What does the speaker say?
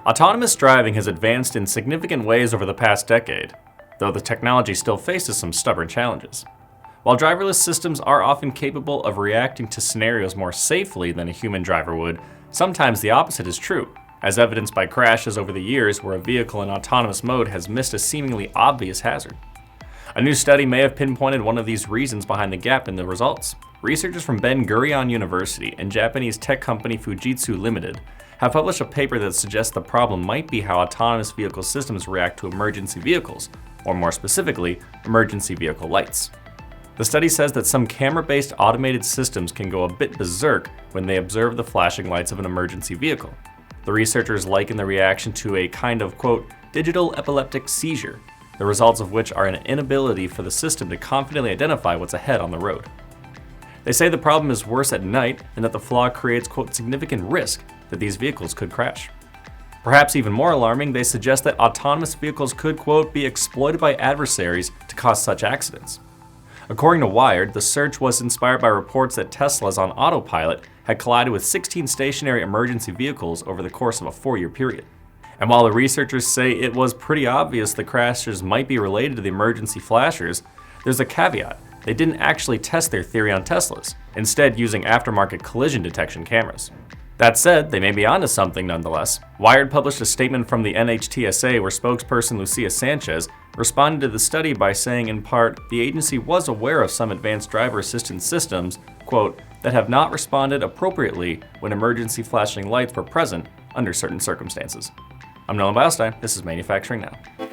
Autonomous driving has advanced in significant ways over the past decade, though the technology still faces some stubborn challenges. While driverless systems are often capable of reacting to scenarios more safely than a human driver would, sometimes the opposite is true, as evidenced by crashes over the years where a vehicle in autonomous mode has missed a seemingly obvious hazard. A new study may have pinpointed one of these reasons behind the gap in the results. Researchers from Ben-Gurion University and Japanese tech company Fujitsu Limited have published a paper that suggests the problem might be how autonomous vehicle systems react to emergency vehicles, or more specifically, emergency vehicle lights. The study says that some camera-based automated systems can go a bit berserk when they observe the flashing lights of an emergency vehicle. The researchers liken the reaction to a kind of, quote, digital epileptic seizure, the results of which are an inability for the system to confidently identify what's ahead on the road. They say the problem is worse at night and that the flaw creates, quote, significant risk that these vehicles could crash. Perhaps even more alarming, they suggest that autonomous vehicles could, quote, be exploited by adversaries to cause such accidents. According to Wired, the search was inspired by reports that Teslas on autopilot had collided with 16 stationary emergency vehicles over the course of a 4-year period. And while the researchers say it was pretty obvious the crashes might be related to the emergency flashers, there's a caveat. They didn't actually test their theory on Teslas, instead using aftermarket collision detection cameras. That said, they may be onto something nonetheless. Wired published a statement from the NHTSA where spokesperson Lucia Sanchez responded to the study by saying in part, the agency was aware of some advanced driver assistance systems, quote, that have not responded appropriately when emergency flashing lights were present under certain circumstances. I'm Nolan Beilstein, this is Manufacturing Now.